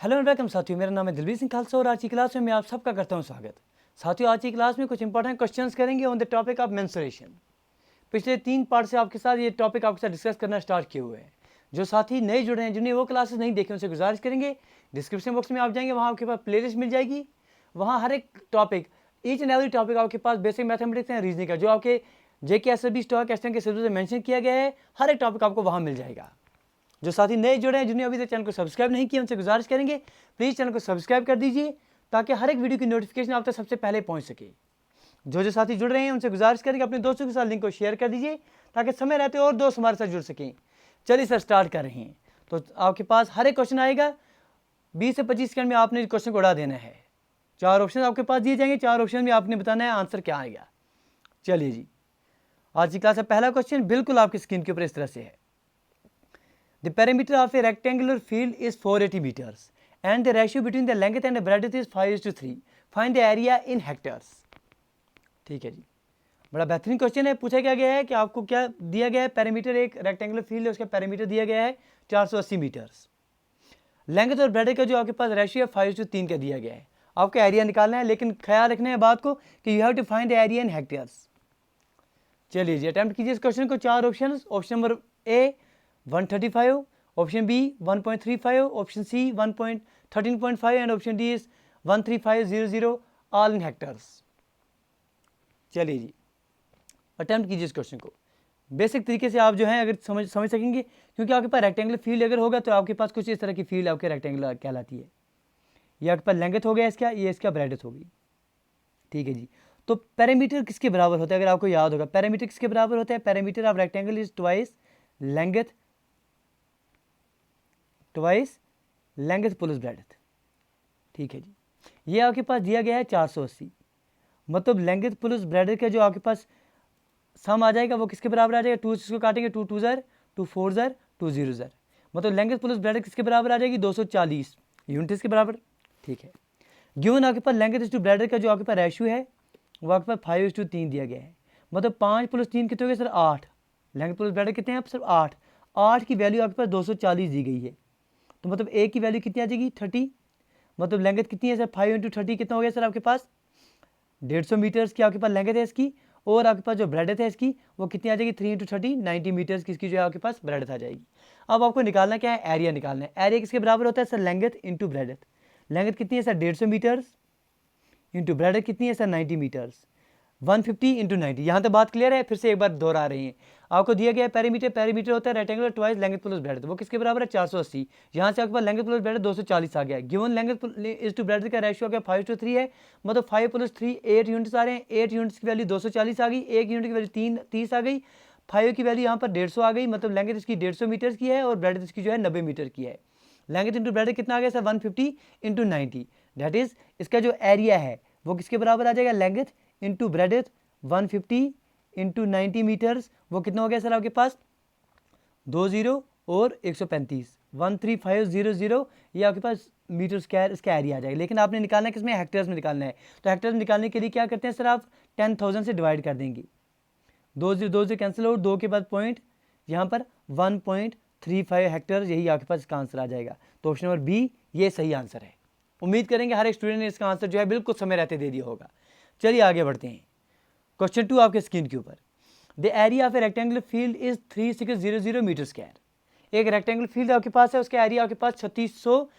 Hello and welcome साथियों, मेरा नाम है दिलवीर सिंह खालसा और आज की क्लास में मैं आप सबका करता हूं स्वागत। साथियों, आज की क्लास में कुछ इंपॉर्टेंट क्वेश्चंस करेंगे on the topic of menstruation. पिछले 3 पार्ट से आपके साथ ये टॉपिक आपके साथ डिस्कस करना स्टार्ट किए हुए हैं। जो साथी नए जुड़े हैं, जिन्हें वो क्लासेस नहीं देखे, उनसे गुजारिश करेंगे डिस्क्रिप्शन बॉक्स में आप जाएंगे, वहाँ आपके पास प्लेलिस्ट मिल जाएगी। वहाँ हर एक topic, each and every topic आपके पास बेसिक मैथमेटिक्स एंड रीजनिंग का, जो आपके जेके एसएसबी स्टॉक एक्सचेंज के सिलेबस में मेंशन किया गया है, हर एक टॉपिक आपको वहाँ मिल जाएगा। जो साथी नए जुड़े हैं, जिन्हें अभी तक चैनल को सब्सक्राइब नहीं किया, उनसे गुजारिश करेंगे प्लीज़ चैनल को सब्सक्राइब कर दीजिए ताकि हर एक वीडियो की नोटिफिकेशन आप तक सबसे पहले पहुंच सके। जो साथी जुड़ रहे हैं उनसे गुजारिश करेंगे अपने दोस्तों के साथ लिंक को शेयर कर दीजिए ताकि समय रहते और दोस्त हमारे साथ जुड़ सकें। चलिए सर, स्टार्ट कर रहे हैं। तो आपके पास हर एक क्वेश्चन आएगा, 20 से 25 सेकंड में आपने क्वेश्चन को उड़ा देना है। 4 ऑप्शन आपके पास दिए जाएंगे, 4 ऑप्शन में आपने बताना है आंसर क्या आएगा। चलिए जी, आज की क्लास का पहला क्वेश्चन बिल्कुल आपकी स्क्रीन के ऊपर इस तरह से है। The perimeter of a rectangular field is 480 meters and the ratio between the length and the breadth is 5:3. Find the area in hectares. ठीक है जी, बड़ा बेहतरीन क्वेश्चन है। पूछा क्या गया है कि आपको क्या दिया गया है, पेरीमीटर, एक रेक्टेंगुलर फील्ड है, उसका पेरीमीटर दिया गया है 480 मीटर्स। लेंथ और ब्रेड का जो आपके पास रेशियो है 5:3 का दिया गया है। आपको एरिया निकालना है, लेकिन ख्याल रखना है बात को कि you have to find the area in hectares. चलिए जी, अटेम्प्ट कीजिए इस क्वेश्चन को। 4 option. Option number A 135, option B 1.35, option C 1.13.5 and option D is 13500, all in hectares. चलिए जी, अटेम्प्ट कीजिए इस क्वेश्चन को। बेसिक तरीके से आप जो है अगर समझ सकेंगे, क्योंकि आपके पास रेक्टेंगुलर फील्ड अगर होगा तो आपके पास कुछ इस तरह की फील्ड आपके रेक्टेंगुलर कहलाती है। ये आपके पास लेंथ हो गया इसका, ये इसका ब्रेडथ होगी। ठीक है जी, तो पेरीमीटर किसके बराबर होता है? अगर आपको याद होगा, पेरीमीटर किसके बराबर होता है? Perimeter of rectangle is twice length plus breadth. ठीक है जी, ये आपके पास दिया गया है 480, मतलब लेंथ प्लस ब्रेडथ का जो आपके पास सम आ जाएगा वो किसके बराबर आ जाएगा? 2 इसको काटेंगे, 2 2 ज़र 2 4 ज़र 2 0 ज़र, मतलब लेंथ प्लस ब्रेडथ किसके बराबर आ जाएगी? 240 यूनिट इसके बराबर। ठीक है, गिवन आपके पास लेंथ इज टू ब्रेडथ का जो आपके पास रेशियो है वो आपके पास 5:3 दिया गया है, मतलब 5 + 3 कितने हो गए सर? 8। लेंथ प्लस ब्रेडथ कितने हैं आप सर? 8। 8 की वैल्यू आपके पास 240 दी गई है, तो मतलब ए की वैल्यू कितनी आ जाएगी? 30। मतलब लेंथ कितनी है सर? 5 × 30 कितना हो गया सर आपके पास? 150 मीटर्स की आपके पास लेंथ है इसकी, और आपके पास जो ब्रेडथ है इसकी वो कितनी आ जाएगी? 3 × 30 90 मीटर्स की इसकी जो है आपके पास ब्रेडथ आ जाएगी। अब आपको निकालना क्या है? एरिया निकालना है। एरिया किसके बराबर होता है sir? Length into breadth. Length कितनी है सर? 150 मीटर्स इंटू ब्रेडथ कितनी है सर? 90 मीटर्स। 150 × 90। यहाँ तक बात क्लियर है? फिर से एक बार दोहरा रहे हैं। आपको दिया गया है पेरीमीटर होता है rectangular twice length plus breadth, वो किसके बराबर है? 480। यहाँ से आपके पास लेंथ प्लस ब्रेडथ 240 आ गया। Given length is to breadth का रेशियो क्या? 5:3 है, मतलब 5 + 3 8 यूनिट्स आ रहे हैं। 8 यूनिट्स की वैल्यू 240 आ गई, 1 यूनिट की वैल्यू 30 आ गई, 5 की वैल्यू यहाँ पर 150 आ गई, मतलब लेंथ इसकी 150 मीटर की है और ब्रेडथ इसकी जो है 90 मीटर की है। लेंथ इंटू ब्रेडथ कितना आ गया सर? 150 × 90, दैट इज इसका जो एरिया है वो किसके बराबर आ जाएगा? लेंथ इंटू ब्रेडथ 150 × 90 मीटर्स, वो कितना हो गया सर आपके पास? 20 और 135, 13500, ये आपके पास मीटर स्क्वायर इसका एरिया आ जाएगा। लेकिन आपने निकालना है किसमें? हेक्टेयर्स में निकालना है। तो हेक्टेयर्स में निकालने के लिए क्या करते हैं सर? आप 10,000 से डिवाइड कर देंगे, 2 से कैंसिल आउट, 2 के बाद पॉइंट, यहाँ पर 1.35 हेक्टेयर, यही आपके पास इसका आंसर आ जाएगा। तो ऑप्शन नंबर बी ये सही आंसर है। उम्मीद करेंगे हर एक स्टूडेंट ने इसका आंसर जो है बिल्कुल समय रहते दे दिया होगा। चलिए आगे बढ़ते हैं। क्वेश्चन 2 आपके स्क्रीन के ऊपर। The area of a rectangular field is 3600 metre square. एक रेक्टेंगुलर फील्ड आपके पास है, उसका एरिया आपके पास 3600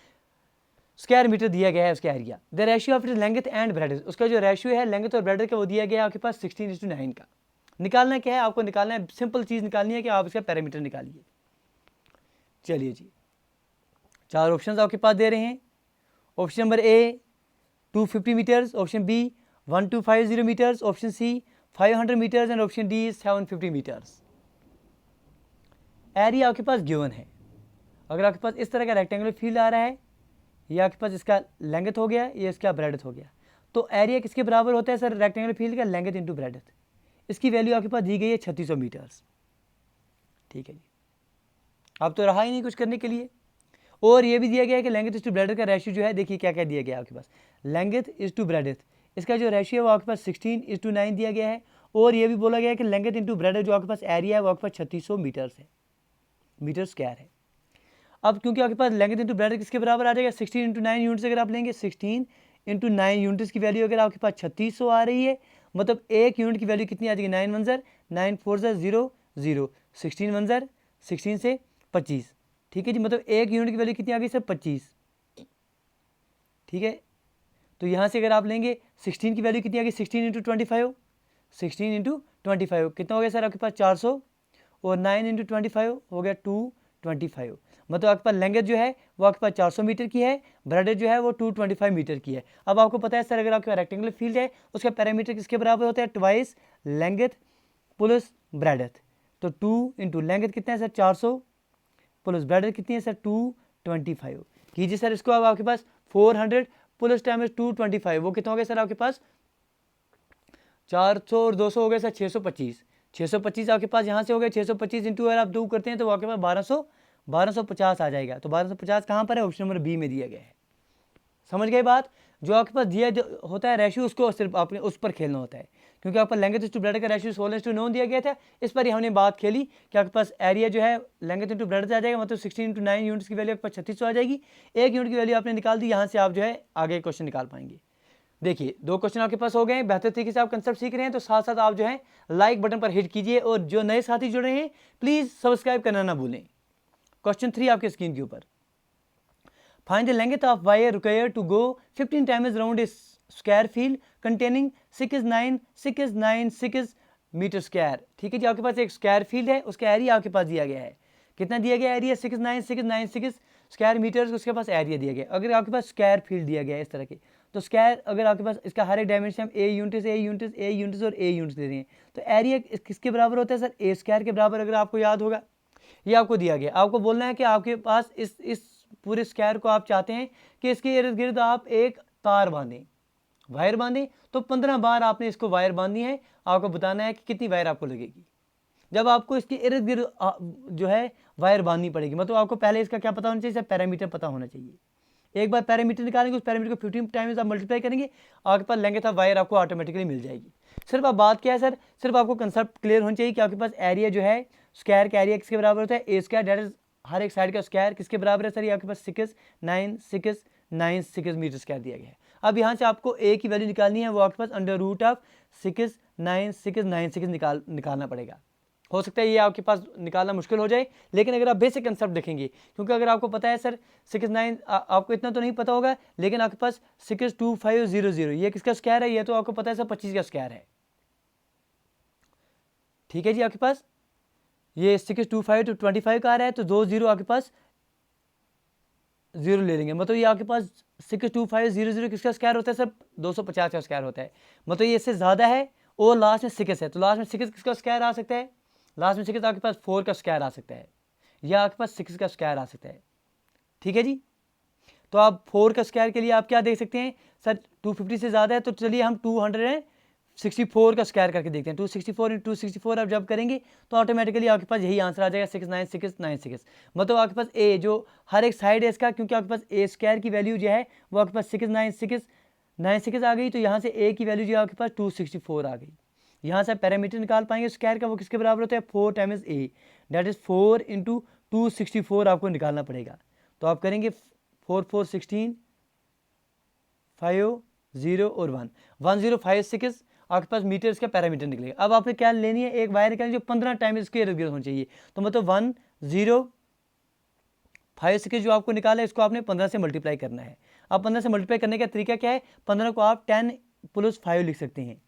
स्क्वायर मीटर दिया गया है उसका area. The ratio of it length and breadth, उसका जो रेशियो है लेंथ और ब्रेडथ का वो दिया गया है आपके पास 16:9 का। निकालना क्या है आपको? निकालना है, सिंपल चीज़ निकालनी है कि आप इसका पैरामीटर निकालिए। चलिए जी, 4 ऑप्शन आपके पास दे रहे हैं। Option number A 250 metres, option B 1250 metres, option C 500 metres and option D 750 metres. Area आपके पास गिवन है। अगर आपके पास इस तरह का रेक्टेंगुलर फील्ड आ रहा है, ये आपके पास इसका लेंथ हो गया, ये इसका ब्रेडथ हो गया, तो एरिया किसके बराबर होता है सर? रेक्टेंगुलर फील्ड का लेंथ इंटू ब्रेडथ। इसकी वैल्यू आपके पास दी गई है 3600 मीटर्स। ठीक है जी, अब तो रहा ही नहीं कुछ करने के लिए। और ये भी दिया गया है कि लेंथ इज टू ब्रेडथ का रेशियो जो है, देखिए क्या क्या दिया गया है आपके पास। लेंथ इज टू ब्रेडथ, इसका जो रेशियो है वो आपके पास 16:9 दिया गया है, और ये भी बोला गया है कि लेंथ इंटू ब्रेडथ जो आपके पास एरिया है वो आपके पास 3600 मीटर्स है, मीटर स्क्वायर है। अब क्योंकि आपके पास लेंथ इंटू ब्रेडथ किसके बराबर आ जाएगा, 16 इंटू 9 यूनिट्स अगर आप लेंगे, 16 इंटू 9 यूनिट्स की वैल्यू अगर आपके पास 3600 आ रही है, मतलब एक यूनिट की वैल्यू कितनी आ जाएगी, 9 1 ज़र 9 4 ज़र 0 0, 16 1 ज़र 16 से 25, ठीक है जी, मतलब एक यूनिट की वैल्यू कितनी आ गई सर, 25, ठीक है। तो यहाँ से अगर आप लेंगे 16 की वैल्यू कितनी आ गई, 16 इंटू 25, 16 इंटू 25 कितना हो गया सर आपके पास 400, और 9 इंटू 25 हो गया 225, मतलब आपके पास लेंथ जो है वो आपके पास 400 मीटर की है, ब्रेडथ जो है वो 225 मीटर की है। अब आपको पता है सर अगर आपके पास रेक्टेंगुलर फील्ड है उसका पैरामीटर किसके बराबर होता है, ट्वाइस लेंथ प्लस ब्रेडथ, तो 2 इंटू लेंथ कितना है सर 400 प्लस ब्रेडथ कितनी है सर 225 कीजिए सर इसको। अब आपके पास 400 प्लस टाइम 225 वो कितना हो गया सर आपके पास 400 और 200 हो गया सर 625, 625 आपके पास यहाँ से हो गया 625 इंटू अगर आप 2 करते हैं तो आपके पास 1250 आ जाएगा। तो 1250 कहाँ पर है, ऑप्शन नंबर बी में दिया गया है। समझ गए बात, जो आपके पास दिया जो होता है रेशियो उसको सिर्फ आपने उस पर खेलना होता है, क्योंकि आपका लेंथ टू ब्रेडथ का रेशियो 16:9 दिया गया था, इस पर ही हमने बात खेली कि आपके पास एरिया जो है लेंथ इंटू ब्रेडथ आ जाएगा, मतलब 16 इंटू 9 यूनिट्स की वैल्यू आपके पास 3600 आ जाएगी, एक यूनिट की वैल्यू आपने निकाल दी, यहाँ से आप जो है आगे क्वेश्चन निकाल पाएंगे। देखिए 2 क्वेश्चन आपके पास हो गए, बेहतर तरीके से आप कंसेप्ट सीख रहे हैं, तो साथ साथ आप जो है लाइक बटन पर हिट कीजिए, और जो नए साथी जुड़ रहे हैं प्लीज सब्सक्राइब करना ना भूलें। क्वेश्चन 3 आपके स्क्रीन के ऊपर, find the length of wire required to go 15 times around a square field containing 69696 metre square. ठीक है जी, आपके पास एक स्क्वायर फील्ड है, उसका एरिया आपके पास दिया गया है, कितना दिया गया एरिया 69696 स्क्वायर मीटर, उसके पास एरिया दिया गया। अगर आपके पास स्क्वायर फील्ड दिया गया है इस तरह के, तो स्क्वायर अगर आपके पास इसका हर एक डायमेंशन हम a units a units a units और ए यूनिट्स दे रहे हैं, तो एरिया किसके बराबर होता है सर, ए स्क्वायर के बराबर। अगर आपको याद होगा ये आपको दिया गया, आपको बोलना है कि आपके पास इस पूरे स्क्वायर को आप चाहते हैं कि इसके इर्द गिर्द आप एक तार बांधें, वायर बांधें, तो 15 बार आपने इसको वायर बांधनी है, आपको बताना है कि कितनी वायर आपको लगेगी। जब आपको इसके इर्द गिर्द जो है वायर बांधनी पड़ेगी, मतलब आपको पहले इसका क्या पता होना चाहिए सर, पैरामीटर पता होना चाहिए। एक बार पैरामीटर निकालेंगे, उस पैरामीटर को 15 टाइम्स आप मल्टीप्लाई करेंगे, आपके पास लेंथ ऑफ वायर आपको ऑटोमेटिकली मिल जाएगी। सिर्फ आप बात क्या है सर, सिर्फ आपको कंसेप्ट क्लियर होना चाहिए कि आपके पास एरिया जो है स्क्वायर का एरिया किसके बराबर होता है, ए स्क्वायर, डेट इज हर एक साइड का स्क्वायर किसके बराबर है सर, ये आपके पास 69696 मीटर स्क्वायर दिया गया है। अब यहाँ से आपको ए की वैल्यू निकालनी है, वो आपके पास अंडर रूट ऑफ 69696 निकालना पड़ेगा। हो सकता है ये आपके पास निकालना मुश्किल हो जाए, लेकिन अगर आप बेसिक कंसेप्ट देखेंगे, क्योंकि अगर आपको पता है सर 69 आपको इतना तो नहीं पता होगा, लेकिन आपके पास 62500 ये किसका स्क्वायर है, ये तो आपको पता है सर 25 का स्क्वायर है। ठीक है जी, आपके पास ये 625 to 25 का आ रहा है, तो 2 जीरो आपके पास जीरो ले लेंगे, मतलब ये आपके पास 62500 किसका स्क्वायर होता है सर, 250 का स्क्वायर होता है, मतलब ये इससे ज़्यादा है, और लास्ट में 6 है, तो लास्ट में 6 किसका स्क्वायर आ सकता है, लास्ट में 6 आपके पास 4 का स्क्वायर आ सकता है, या आपके पास 6 का स्क्वायर आ सकता है। ठीक है जी, तो आप 4 का स्क्वायर के लिए आप क्या देख सकते हैं सर, 250 से ज़्यादा है, तो चलिए हम 264 का स्क्वायर करके देखते हैं। 264 × 264 आप जब करेंगे तो ऑटोमेटिकली आपके पास यही आंसर आ जाएगा 69696, मतलब आपके पास ए जो हर एक साइड है इसका, क्योंकि आपके पास ए स्क्वायर की वैल्यू जो है वो आपके पास 69696 आ गई, तो यहाँ से ए की वैल्यू जो है आपके पास 264 आ गई। यहाँ से पैरामीटर निकाल पाएंगे स्क्वायर का, वो किसके बराबर होता है, 4 टाइम्स ए, डेट इज 4 × 264 आपको निकालना पड़ेगा। तो आप करेंगे 4 4 16 5 0 और 1 1056 आपके पास मीटर इसका पैरामीटर निकलेगा। अब आपने क्या लेनी है, एक वायर निकालनी जो 15 टाइम इसके इर्द गिर्द होनी चाहिए, तो मतलब 1056 जो आपको निकाला है इसको आपने 15 से मल्टीप्लाई करना है। अब 15 से मल्टीप्लाई करने का तरीका क्या है, 15 को आप 10 + 5 लिख सकते हैं,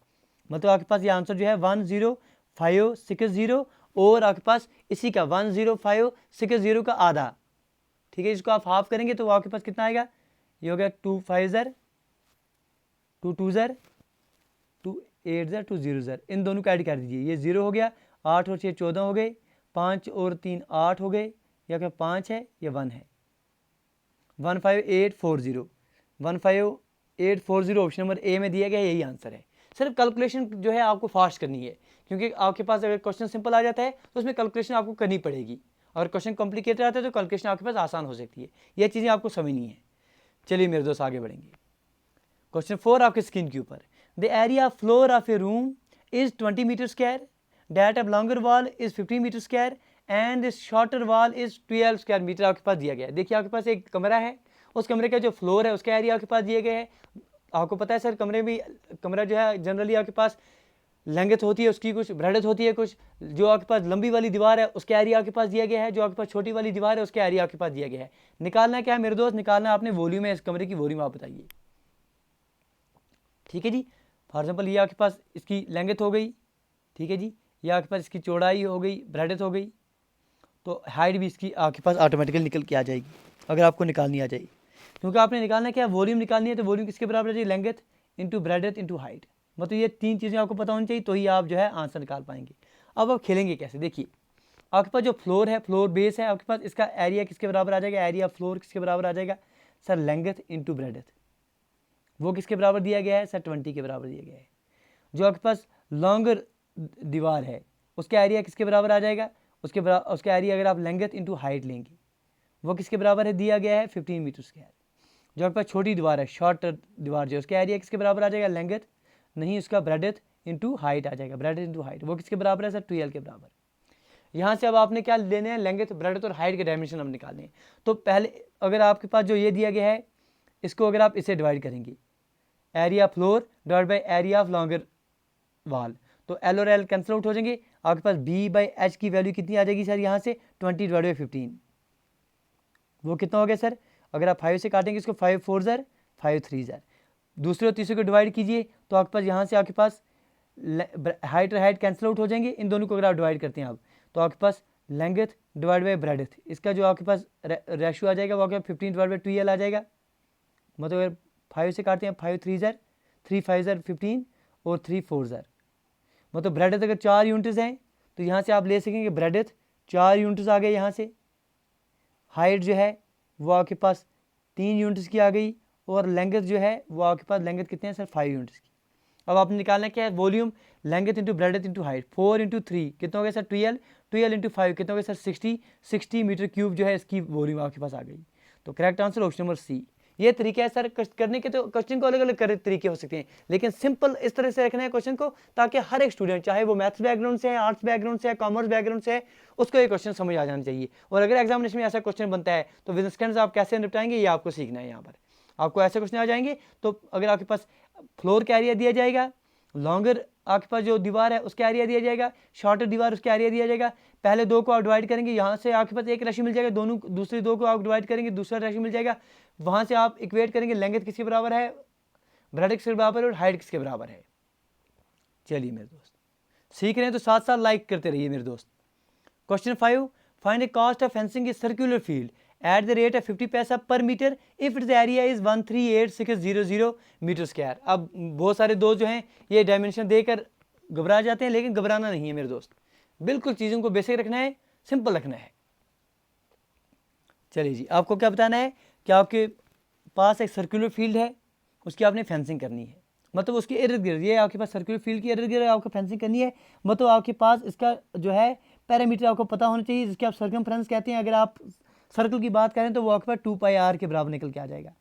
मतलब आपके पास ये आंसर जो है 10560, और आपके पास इसी का 10560 का आधा। ठीक है, इसको आप हाफ करेंगे तो आपके पास कितना आएगा, ये हो गया 2 5 ज़र 2 2 ज़र 2 8 ज़र 2 0 ज़र, इन दोनों को ऐड कर दीजिए, ये 0 हो गया, 8 और 6 14 हो गए, 5 और 3 8 हो गए, या क्या 5 है या 1 है, 15840 15840 ऑप्शन नंबर ए में दिया गया, यही आंसर है। सिर्फ कैलकुलेशन जो है आपको फास्ट करनी है, क्योंकि आपके पास अगर क्वेश्चन सिंपल आ जाता है तो उसमें कैलकुलेशन आपको करनी पड़ेगी, और क्वेश्चन कॉम्प्लिकेटेड आता है तो कैलकुलेशन आपके पास आसान हो सकती है, ये चीज़ें आपको समझनी है। चलिए मेरे दोस्त आगे बढ़ेंगे। क्वेश्चन 4 आपके स्क्रीन के ऊपर, the area floor of a room is 20 metre square, that of longer wall is 15 metre square, and shorter wall is 12 square metre आपके पास दिया गया है। देखिए आपके पास एक कमरा है, उस कमरे का जो फ्लोर है उसका एरिया आपके पास दिया गया है। आपको पता है सर कमरा जो है जनरली आपके पास लेंथ होती है उसकी, कुछ ब्रेडथ होती है, कुछ जो आपके पास लंबी वाली दीवार है उसका एरिया आपके पास दिया गया है, जो आपके पास छोटी वाली दीवार है उसका एरिया आपके पास दिया गया है। निकालना क्या है मेरे दोस्त, निकालना आपने वॉल्यूम है इस कमरे की, वॉल्यूम आप बताइए। ठीक है जी, फॉर एग्जाम्पल ये आपके पास इसकी लेंथ हो गई, ठीक है जी, ये आपके पास इसकी चौड़ाई हो गई, ब्रेडथ हो गई, तो हाइट भी इसकी आपके पास ऑटोमेटिकली निकल के आ जाएगी अगर आपको निकालनी आ जाएगी। क्योंकि आपने निकालना क्या है, वॉल्यूम निकालनी है, तो वॉल्यूम किसके बराबर आ जाएगी, length into breadth into height. मतलब ये तीन चीज़ें आपको पता होनी चाहिए तो ही आप जो है आंसर निकाल पाएंगे। अब आप खेलेंगे कैसे, देखिए आपके पास जो फ्लोर है, फ्लोर बेस है आपके पास, इसका एरिया किसके बराबर आ जाएगा, एरिया फ्लोर किसके बराबर आ जाएगा सर, लेंथ इंटू ब्रेडथ। वो किसके बराबर दिया गया है सर, 20 के बराबर दिया गया है। जो आपके पास लॉन्गर दीवार है उसका एरिया किसके बराबर आ जाएगा, उसका एरिया अगर आप लेंथ इंटू हाइट लेंगे वो किसके बराबर है, दिया गया है 15 मीटर स्क्वायर। जो आपके पास छोटी दीवार है, शॉर्टर दीवार जो उसका एरिया किसके बराबर आ जाएगा, लेंथ नहीं उसका ब्रेडथ इंटू हाइट आ जाएगा, ब्रेडथ इंटू हाइट, वो किसके बराबर है सर, 12 के बराबर। यहाँ से अब आपने क्या लेने हैं, लेंथ ब्रेडथ और हाइट के डायमेंशन हम निकालने हैं। तो पहले अगर आपके पास जो ये दिया गया है इसको अगर आप इसे डिवाइड करेंगे, area floor divide by area of longer वाल, तो एल और एल कैंसिल आउट हो जाएंगे। आपके पास बी बाई एच की वैल्यू कितनी आ जाएगी सर, यहाँ से 20 डिवाइड बाई 15, वो कितना हो गया सर, अगर आप 5 से काटेंगे इसको, 5 4 ज़र 5 3 ज़र, दूसरे और तीसरे को डिवाइड कीजिए तो आपके पास यहाँ से आपके पास हाइट और हाइट कैंसिल आउट हो जाएंगे। इन दोनों को अगर आप डिवाइड करते हैं आप तो आपके पास लेंथ डिवाइड बाई ब्रेडथ, इसका जो आपके पास रेशियो आ जाएगा वो आपके 15 डिवाइड बाई 12 आ जाएगा। मतलब अगर 5 से काटते हैं 5 3 ज़र 3 5 ज़र 15 और 3 4 ज़र, मतलब ब्रेडथ अगर 4 यूनिट्स हैं तो यहाँ से आप ले सकेंगे ब्रेडथ 4 यूनिट्स आ गए, यहाँ से हाइट जो है वो आपके पास 3 यूनिट्स की आ गई, और लेंथ जो है वो आपके पास लेंथ कितने हैं सर, 5 यूनिट्स की। अब आपने निकालना क्या है, volume length into breadth into height, 4 into 3 कितना हो गया सर 12, 12 इंटू 5 कितना हो गया सर 60 मीटर क्यूब जो है इसकी वॉल्यूम आपके पास आ गई। तो correct answer option number C. ये तरीका है सर करने के, तो क्वेश्चन को अलग अलग तरीके हो सकते हैं, लेकिन सिंपल इस तरह से रखना है क्वेश्चन को ताकि हर एक स्टूडेंट, चाहे वो मैथ्स बैकग्राउंड से है, आर्ट्स बैकग्राउंड से है, कॉमर्स बैकग्राउंड से है, उसको ये क्वेश्चन समझ आ जाना चाहिए। और अगर एग्जामिनेशन में ऐसा क्वेश्चन बनता है तो विद सेकंड्स आप कैसे निपटाएंगे ये आपको सीखना है। यहाँ पर आपको ऐसे क्वेश्चन आ जाएंगे तो अगर आपके पास फ्लोर का एरिया दिया जाएगा, लॉन्गर आपके पास जो दीवार है उसका एरिया दिया जाएगा, शॉर्टर दीवार उसका एरिया दिया जाएगा, पहले दो को आप डिवाइड करेंगे, यहाँ से आपके पास एक राशि मिल जाएगा, दोनों दूसरी दो को आप डिवाइड करेंगे दूसरा राशि मिल जाएगा, वहाँ से आप इक्वेट करेंगे लेंथ किसके बराबर है, ब्रेडथ किसके बराबर है और हाइट किसके बराबर है। चलिए मेरे दोस्त सीख रहे हैं तो साथ साथ लाइक करते रहिए मेरे दोस्त। Question 5, find the cost of fencing a circular field at the rate of 50 paisa per metre if its area is 138600 metre square. अब बहुत सारे दोस्त जो हैं ये डायमेंशन देकर घबरा जाते हैं, लेकिन घबराना नहीं है मेरे दोस्त, बिल्कुल चीज़ों को बेसिक रखना है, सिंपल रखना है। चलिए जी, आपको क्या बताना है कि आपके पास एक सर्कुलर फील्ड है, उसकी आपने फेंसिंग करनी है, मतलब उसके इर्द गिर्द, ये आपके पास सर्कुलर फील्ड की इर्द गिर्द आपको फेंसिंग करनी है। मतलब आपके पास इसका जो है पैरामीटर आपको पता होना चाहिए, जिसके आप सर्कमफ्रेंस कहते हैं। अगर आप सर्कल की बात करें तो वो आपके पास 2πr के बराबर निकल के आ जाएगा।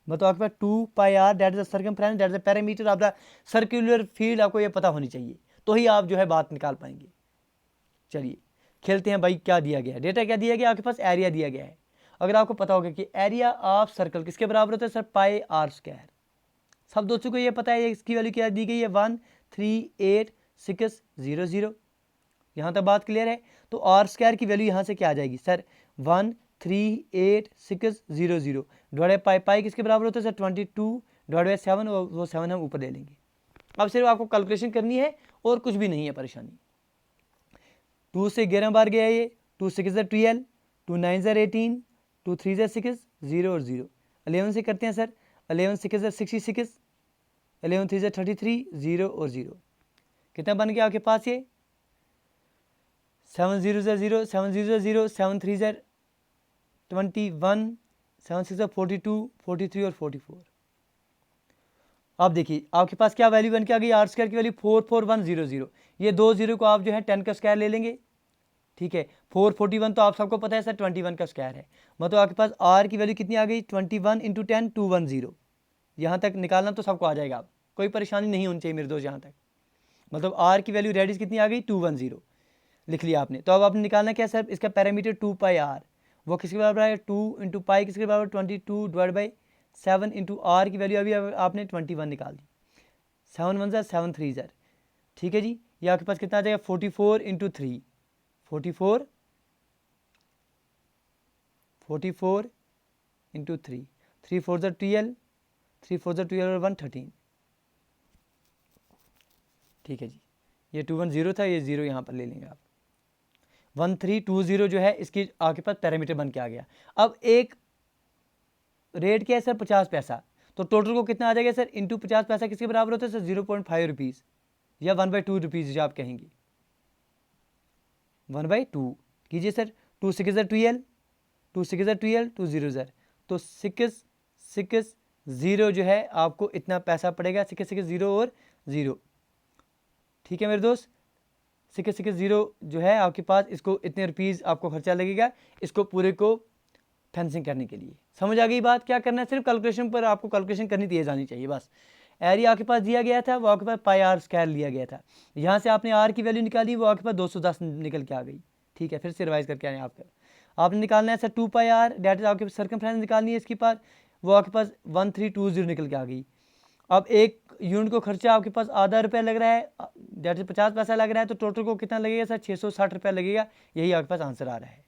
मतलब आपके पास 2πr that is the circumference that is the parameter of the circular field, आपको ये पता होनी चाहिए, तो ही आप जो है बात निकाल पाएंगे। चलिए खेलते हैं भाई, क्या दिया गया है, डेटा क्या दिया गया, आपके पास एरिया दिया गया है। अगर आपको पता होगा कि एरिया ऑफ सर्कल किसके बराबर होता है सर, πr²। सब दोस्तों को ये पता है इसकी वैल्यू क्या दी गई है, 138,600। यहाँ तक बात क्लियर है। तो r² की वैल्यू यहाँ से क्या आ जाएगी सर, 138,600 डिवाइड बाई पाई किसके बराबर होता है सर, 22 डिवाइड बाई 7, और वो 7 हम ऊपर ले लेंगे। अब सिर्फ आपको कैलकुलेशन करनी है और कुछ भी नहीं है परेशानी। 2 से 11 बार गया ये, 2 6 12, 2 9 18, 2 3 6 0 और 0। 11 से करते हैं सर, 11 6 66, 11 3 33, 0 और 0, कितना बन गया आपके पास ये, 7 0 0, 7 0 0, 7 3 21, 7 6 42, 43 और 44। अब देखिए आपके पास क्या वैल्यू बन के आ गई, r² की वैल्यू 44100। ये दो जीरो को आप जो है 10 का स्क्वायर ले लेंगे, ठीक है। 441 तो आप सबको पता है सर 21 का स्क्वायर है, मतलब आपके पास r की वैल्यू कितनी आ गई, 21 × 10 210। यहाँ तक निकालना तो सबको आ जाएगा, आप कोई परेशानी नहीं होनी चाहिए मेरे दोस्त यहाँ तक। मतलब r की वैल्यू रेडिस कितनी आ गई 210, लिख लिया आपने। तो अब आपने निकालना क्या है सर, इसका पैरामीटर 2 पाई आर, वो किसके बराबर है 2 इंटू पाई किसके बराबर 22 डिवाइड बाई 7 इंटू आर की वैल्यू अभी आपने 21 निकाल दी, 7 1 ज़र 7 3 ज़र, ठीक है जी। ये आपके पास कितना आ जाएगा 44 इंटू 3, 44 इंटू 3, 3 4 ज़र 12, 3 4 ज़र 12 और 1 13, ठीक है जी। ये 2 1 0 था, ये 0 यहाँ पर ले लेंगे आप, 1 3 2 0 जो है इसकी आपके पास पैरामीटर बन के आ गया। अब एक रेट क्या है सर 50 पैसा, तो टोटल को कितना आ जाएगा सर इंटू 50 पैसा किसके बराबर होता है सर 0.5 रुपीज़ या 1/2 रुपीज़ जो आप कहेंगे, 1/2 कीजिए सर, 2 6 ज़र 12, 2 6 ज़र 12, 2 0 ज़र, तो 6 6 0 जो है आपको इतना पैसा पड़ेगा, 6 6 0 और 0, ठीक है मेरे दोस्त। 6 6 0 जो है आपके पास, इसको इतने रुपीज़ आपको खर्चा लगेगा इसको पूरे को फेंसिंग करने के लिए। समझ आ गई बात, क्या करना है सिर्फ कैलकुलेशन पर आपको कैलकुलेशन करनी तेज आनी चाहिए बस। एरिया आपके पास दिया गया था, वो आपके पास पाई आर स्क्वायर लिया गया था, यहाँ से आपने आर की वैल्यू निकाली, वो आपके पास 210 निकल के आ गई, ठीक है। फिर से रिवाइज करके आए आपने निकालना है sir 2 pi r, that is आपके पास सर्कमफ्रेंस निकालनी है इसके पास, वो आपके पास 1320 निकल के आ गई। अब एक यूनिट को खर्चा आपके पास आधा रुपया लग रहा है, डेट इज 50 पैसा लग रहा है, तो टोटल को कितना लगेगा सर 660 रुपया लगेगा, यही आपके पास आंसर आ रहा है।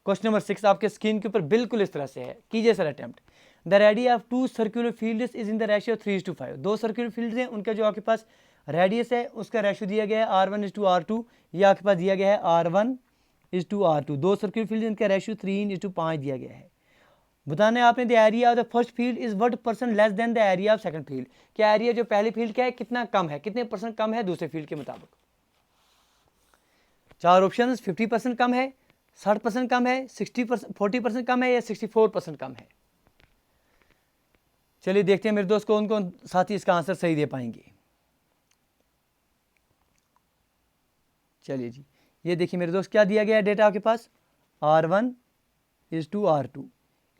क्वेश्चन नंबर 6 आपके स्क्रीन के ऊपर बिल्कुल इस तरह से है, कीजिए sir attempt. The radius of 2 circular fields is in the ratio 3:5, 2 circular fields हैं, उनका जो आपके पास रेडियस है उसका रेशियो दिया गया है R1:R2, ये आपके पास दिया गया है R1:R2, 2 सर्कुलर फील्ड इनका रेशियो 3:5 दिया गया है। बताना है आपने the area of the first field is what percent less than the area of second field, क्या एरिया जो पहली फील्ड का है कितना कम है, कितने परसेंट कम है दूसरे फील्ड के मुताबिक। 4 ऑप्शन, 50% कम है, 60% कम है, 60% 40% कम है या 64% कम है। चलिए देखते हैं मेरे दोस्त कौन कौन साथी इसका आंसर सही दे पाएंगे। चलिए जी, ये देखिए मेरे दोस्त क्या दिया गया है डेटा आपके पास, R1:R2,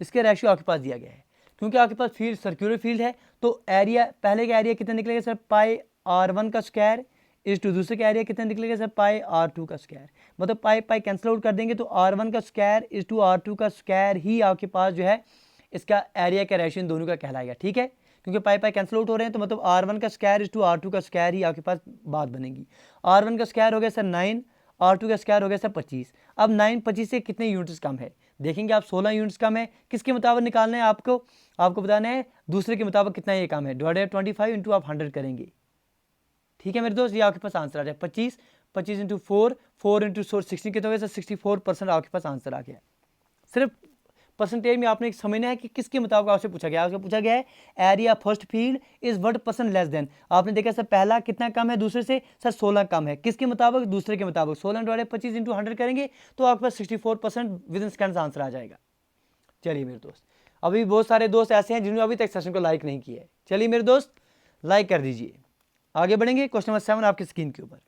इसके रेशियो आपके पास दिया गया है। क्योंकि आपके पास फील्ड सर्कुलर फील्ड है तो एरिया, पहले का एरिया कितना निकलेगा सर पाई R1 का स्क्वायर इज टू, दूसरे का एरिया कितना निकलेगा सर पाई R2 का स्क्वायर, मतलब पाई पाई कैंसिल आउट कर देंगे तो R1 का स्क्वायर इज टू R2 का स्क्वायर ही आपके पास जो है इसका एरिया का रेशियो इन दोनों का कहलाएगा, ठीक है। क्योंकि पाई पाई कैंसिल आउट हो रहे हैं तो मतलब R1 का स्क्वायर इज टू R2 का स्क्वायर ही आपके पास बात बनेगी। R1 का स्क्वायर हो गया सर 9, R2 का स्क्वायर हो गया सर 25। अब 9 25 से कितने यूनिट्स कम है, देखेंगे आप 16 यूनिट्स कम है, किसके मुताबिक निकालना है आपको बताना है दूसरे के मुताबिक कितना ये कम है, डिवाइडेड 25 इंटू आप 100 करेंगे, ठीक है मेरे दोस्त। ये आपके पास आंसर आ जाए 25 इंटू 4 इंटू 16 कितना हो गया सर 64% आपके पास आंसर आ गया। सिर्फ परसेंटेज में आपने समझना है कि किसके मुताबिक आपसे पूछा गया, आपसे पूछा गया है area first field is what percent less than, आपने देखा सर पहला कितना कम है दूसरे से, सर 16 कम है, किसके मुताबिक दूसरे के मुताबिक, 16 डिवाइडेड 25 इंटू 100 करेंगे तो आपके पास 64% विद इन सेकंड्स आंसर आ जाएगा। चलिए मेरे दोस्त, अभी बहुत सारे दोस्त ऐसे हैं जिन्होंने अभी तक सेशन को लाइक नहीं किया है, चलिए मेरे दोस्त लाइक कर दीजिए। आगे बढ़ेंगे, क्वेश्चन नंबर 7 आपकी स्क्रीन के ऊपर,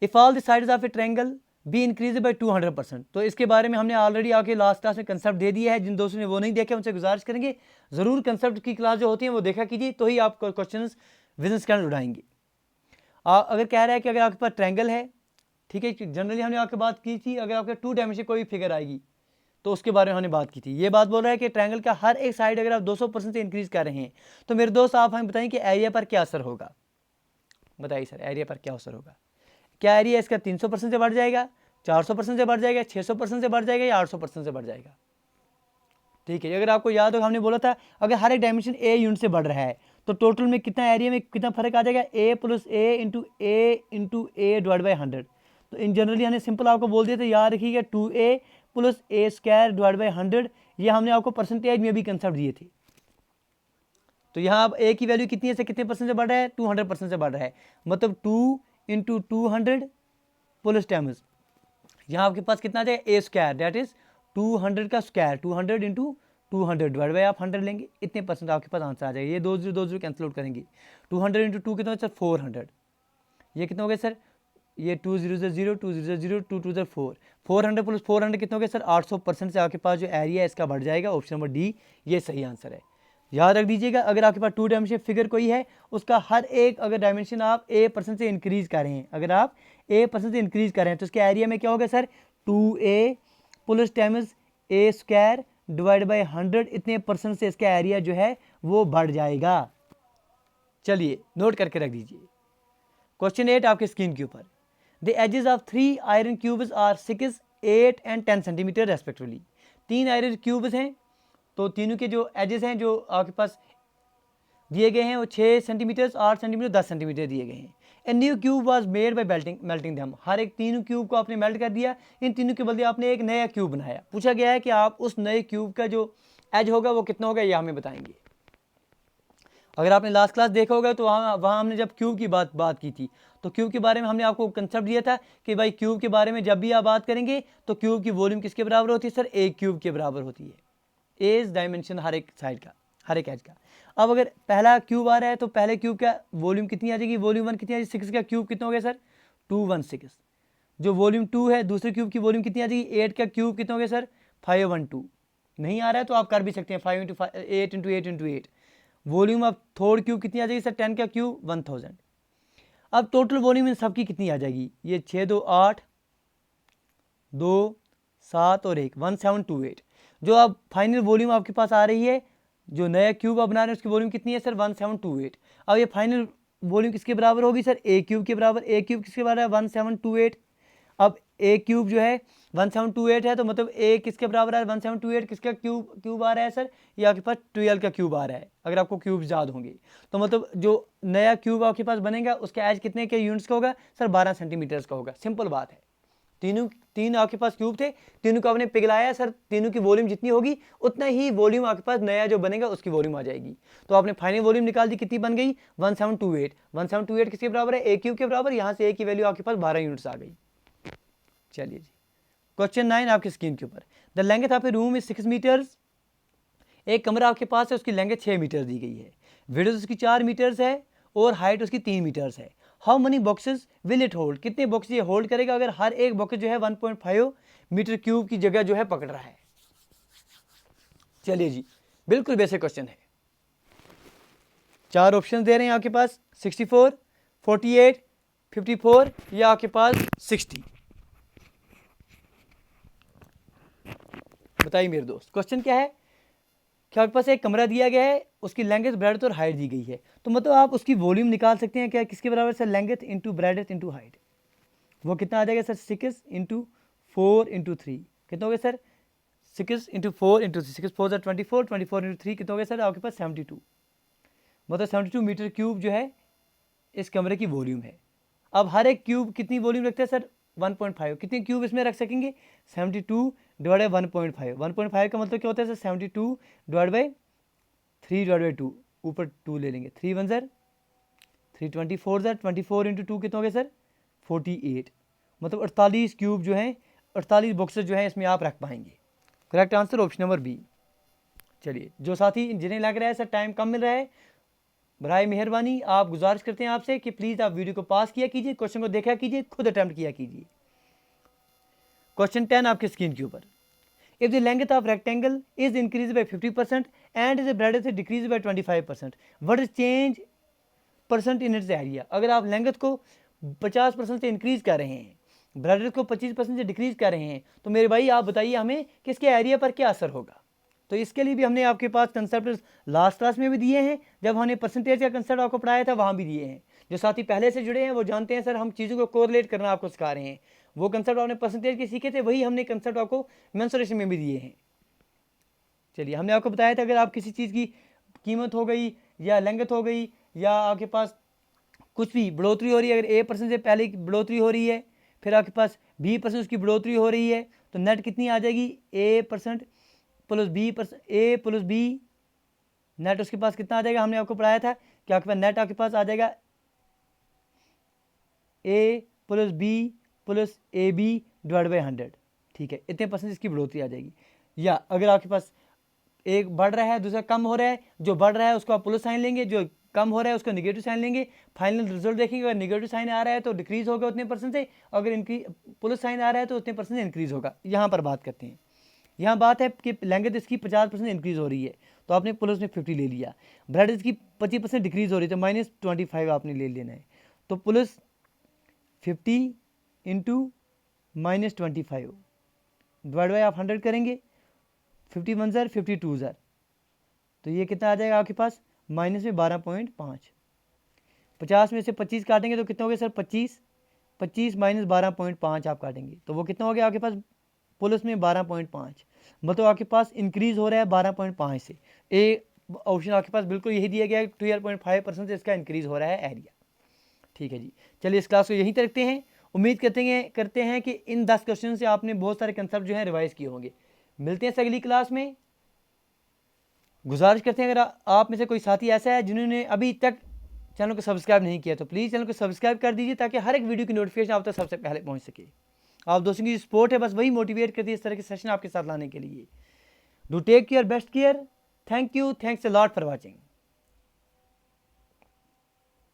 if all the sides of A triangle be increase by 200%, तो इसके बारे में हमने ऑलरेडी आके लास्ट क्लास में कंसेप्ट दे दिया है, जिन दोस्तों ने वो नहीं देखा उनसे गुजारिश करेंगे ज़रूर कंसेप्ट की क्लास जो होती है वो देखा कीजिए, तो ही आप क्वेश्चन विजन स्कैन उड़ाएंगे। अगर कह रहा है कि अगर आपके पास ट्रायंगल है, ठीक है, जनरली हमने आपके बात की थी अगर आपके 2 डायमेंशन कोई फिगर आएगी तो उसके बारे में हमने बात की थी। ये बात बोल रहा है कि ट्रायंगल का हर एक साइड अगर आप 200% से इंक्रीज कर रहे हैं तो मेरे दोस्त आप हमें बताएं कि एरिया पर क्या असर होगा, बताइए सर एरिया पर क्या असर होगा, क्या एरिया इसका 300% से बढ़ जाएगा, 400% से बढ़ जाएगा, 600% से बढ़ जाएगा या 800% से बढ़ जाएगा, ठीक है। अगर आपको याद हो हमने बोला था अगर हर एक डायमेंशन ए यूनिट से बढ़ रहा है तो टोटल में कितना एरिया में कितना फर्क आ जाएगा, A plus A into A divide by 100। तो इन जनरली हमने सिंपल आपको बोल दिया था, याद रखिएगा 2a plus A square divide by 100, ये हमने आपको परसेंटेज में भी कंसेप्ट दिए थे। तो यहाँ अब ए की वैल्यू कितनी है से कितने परसेंट से बढ़ रहा है, 200% से बढ़ रहा है, मतलब 2 इंटू 200 प्लस टाइम्स यहाँ आपके पास कितना आ जाएगा ए स्क्वायर, दैट इज 200 का स्क्वायर, 200 इंटू 200 डिवाइड बाई आप 100 लेंगे, इतने परसेंट आपके पास आंसर आ जाएगा। ये 2 0 कैंसिल आउट करेंगे, 200 इंटू 2 कितना हो सर 400, ये कितना हो गया सर, ये 2 0 0 2 0 0 2 2 4, 400 प्लस 400 कितना हो गया सर 800% से आपके पास जो एरिया है इसका बढ़ जाएगा। ऑप्शन नंबर डी ये सही आंसर है। याद रख दीजिएगा, अगर आपके पास 2 डायमेंशन फिगर कोई है, उसका हर एक अगर डायमेंशन आप a% से इंक्रीज कर रहे हैं, अगर आप a% से इंक्रीज कर रहे हैं तो उसके एरिया में क्या होगा sir, 2a plus times a square divide by 100, इतने % से इसका एरिया जो है वो बढ़ जाएगा। चलिए नोट करके रख दीजिए। क्वेश्चन 8 आपके स्क्रीन के ऊपर, the edges of 3 iron cubes are 6, 8 and 10 centimetre respectively. 3 iron cubes हैं, तो तीनों के जो एजेस हैं जो आपके पास दिए गए हैं वो 6 सेंटीमीटर, 8 सेंटीमीटर, 10 सेंटीमीटर दिए गए हैं। A new cube was made by melting them. हर एक तीनों क्यूब को आपने मेल्ट कर दिया, इन तीनों के बदले आपने एक नया क्यूब बनाया। पूछा गया है कि आप उस नए क्यूब का जो एज होगा वो कितना होगा, ये हमें बताएंगे। अगर आपने लास्ट क्लास देखा होगा तो वहाँ हमने जब क्यूब की बात की थी, तो क्यूब के बारे में हमने आपको कंसेप्ट दिया था कि भाई क्यूब के बारे में जब भी आप बात करेंगे तो क्यूब की वॉल्यूम किसके बराबर होती है सर, एक क्यूब के बराबर होती है। एज डायमेंशन हर एक साइड का, हर एक एज का। अब अगर पहला क्यूब आ रहा है तो पहले क्यूब का वॉल्यूम कितनी आ जाएगी, वॉल्यूम 1 कितनी आ जाएगी, 6 का क्यूब कितना हो गया सर, 216। जो वॉल्यूम 2 है दूसरे क्यूब की वॉल्यूम कितनी आ जाएगी, 8 का क्यूब कितना हो गया सर, 512। नहीं आ रहा है तो आप कर भी सकते हैं 5 × 8 × 8 × 8। वॉल्यूम ऑफ थर्ड क्यूब कितनी आ जाएगी सर, 10 का क्यूब 1000। अब टोटल वॉल्यूम इन सबकी कितनी आ जाएगी, ये 6 2 8 2 7 और 1 1728। जो अब फाइनल वॉल्यूम आपके पास आ रही है, जो नया क्यूब आप बना रहे हैं उसकी वॉल्यूम कितनी है सर, 1728। अब ये फाइनल वॉल्यूम किसके बराबर होगी सर, ए क्यूब के बराबर। ए क्यूब किसके बराबर है, 1728। अब ए क्यूब जो है 1728 है, तो मतलब ए किसके बराबर है 1728, किसका क्यूब आ रहा है सर, ये आपके पास 12 का क्यूब आ रहा है। अगर आपको क्यूब याद होंगे तो मतलब जो नया क्यूब आपके पास बनेगा उसका एज कितने के यूनिट्स का होगा सर, 12 सेंटीमीटर का होगा। सिंपल बात है। तीन आपके पास क्यूब थे, तीनों को आपने पिघलाया सर, तीनों की वॉल्यूम जितनी होगी उतना ही वॉल्यूम आपके पास नया जो बनेगा उसकी वॉल्यूम आ जाएगी। तो आपने फाइनल वॉल्यूम निकाल दी, कितनी बन गई 1728। 1728 किसके बराबर है, ए क्यूब के बराबर। यहाँ से ए की वैल्यू आपके पास 12 यूनिट्स आ गई। चलिए जी, क्वेश्चन 9 आपकी स्क्रीन के ऊपर, the length of a room is 6 metres. एक कमरा आपके पास है, उसकी लेंथ 6 मीटर दी गई है, विड्थ उसकी 4 मीटर्स है और हाइट उसकी 3 मीटर्स है। How many boxes will it hold, कितने बॉक्स ये होल्ड करेगा अगर हर एक बॉक्स जो है 1.5 मीटर क्यूब की जगह जो है पकड़ रहा है। चलिए जी, बिल्कुल बेसिक क्वेश्चन है। 4 ऑप्शन दे रहे हैं आपके पास, 64, 48, 54 या आपके पास 60। बताइए मेरे दोस्त, क्वेश्चन क्या है कि आपके पास एक कमरा दिया गया है, उसकी लेंथ, ब्रेड्थ और हाइट दी गई है, तो मतलब आप उसकी वॉल्यूम निकाल सकते हैं क्या, किसके बराबर sir, length into breadth into height. वो कितना आ जाएगा सर, 6 × 4 × 3 कितना हो गया सर, 6 × 4 × 3, 6 4 24, 24 × 3 कितना हो गया सर आपके पास 72। मतलब 72 मीटर क्यूब जो है इस कमरे की वॉल्यूम है। अब हर एक क्यूब कितनी वॉल्यूम रखते हैं सर, 1.5। कितने क्यूब इसमें रख सकेंगे, 72 डिवाइड बाई 1.5। 1.5 का मतलब क्या होता है sir, 72 divide by 3 divide by 2, ऊपर 2 ले लेंगे, 3 1 सर 3, 24 सर 24 × 2 कितना हो गया सर 48। मतलब 48 क्यूब जो हैं, 48 बॉक्सेस जो हैं इसमें आप रख पाएंगे। Correct answer option number B. चलिए, जो साथी जिन्हें लग रहा है सर टाइम कम मिल रहा है, बराए मेहरबानी आप गुजारिश करते हैं आपसे कि प्लीज़ आप वीडियो को पास किया कीजिए, क्वेश्चन को देखा कीजिए, खुद अटेम्प्ट किया कीजिए। क्वेश्चन 10 आपके स्क्रीन के ऊपर, if the length of rectangle is increase by 50% and is breadth is decrease by 25%, what is change % in its area. अगर आप लेंथ को 50% से इंक्रीज कर रहे हैं, ब्रेड्थ को 25% से डिक्रीज कर रहे हैं, तो मेरे भाई आप बताइए हमें कि इसके एरिया पर क्या असर होगा। तो इसके लिए भी हमने आपके पास कंसेप्ट लास्ट क्लास में भी दिए हैं, जब हमने परसेंटेज का कंसेप्ट आपको पढ़ाया था वहाँ भी दिए हैं। जो साथी पहले से जुड़े हैं वो जानते हैं सर हम चीज़ों को कोरिलेट करना आपको सिखा रहे हैं। वो कंसेप्ट आपने परसेंटेज के सीखे थे, वही हमने कंसेप्ट आपको मेंसुरेशन में भी दिए हैं। चलिए, हमने आपको बताया था अगर आप किसी चीज़ की कीमत हो गई या लेंथ हो गई या आपके पास कुछ भी बढ़ोतरी हो रही है, अगर A% से पहले बढ़ोतरी हो रही है, फिर आपके पास B% उसकी बढ़ोतरी हो रही है, तो नेट कितनी आ जाएगी, A% plus B%, A plus B net उसके पास कितना आ जाएगा। हमने आपको पढ़ाया था कि आपके पास नेट आपके पास आ जाएगा A plus B plus AB divide by 100। ठीक है, इतने % इसकी बढ़ोतरी आ जाएगी। या अगर आपके पास एक बढ़ रहा है दूसरा कम हो रहा है, जो बढ़ रहा है उसको आप प्लस साइन लेंगे, जो कम हो रहा है उसको निगेटिव साइन लेंगे। फाइनल रिजल्ट देखेंगे, अगर निगेटिव साइन आ रहा है तो डिक्रीज होगा उतने % से, अगर इंक्रीज प्लस साइन आ रहा है तो उतने % इंक्रीज होगा। यहाँ पर बात करते हैं, यहाँ बात है कि लेंथ इसकी 50% इंक्रीज हो रही है, तो आपने प्लस में 50 ले लिया। ब्राइडर्स की 25% डिक्रीज हो रही है तो -25 आपने ले लेना है। तो प्लस 50 इंटू -25 डिवाइड बाई आप 100 करेंगे, 50 1 ज़र 52 ज़र, तो ये कितना आ जाएगा आपके पास माइनस में 12.5। 50 में से 25 काटेंगे तो कितना हो गया सर 25 माइनस 12.5 आप काटेंगे तो वो कितना हो गया आपके पास प्लस में 12.5, मतलब आपके पास इंक्रीज हो रहा है 12.5 से। ए ऑप्शन आपके पास बिल्कुल यही दिया गया है, 12.5% से इसका इंक्रीज हो रहा है एरिया। ठीक है जी, चलिए इस क्लास को यहीं तक रखते हैं। उम्मीद करते हैं कि इन 10 क्वेश्चन से आपने बहुत सारे कंसेप्ट जो हैं रिवाइज किए होंगे। मिलते हैं अगली क्लास में। गुजारिश करते हैं अगर आप में से कोई साथी ऐसा है जिन्होंने अभी तक चैनल को सब्सक्राइब नहीं किया तो प्लीज़ चैनल को सब्सक्राइब कर दीजिए ताकि हर एक वीडियो की नोटिफिकेशन आप तक सबसे पहले पहुंच सके। आप दोस्तों की सपोर्ट है बस वही मोटिवेट करती है इस तरह के सेशन आपके साथ लाने के लिए। Do take care, best care, thank you, thanks a lot for watching.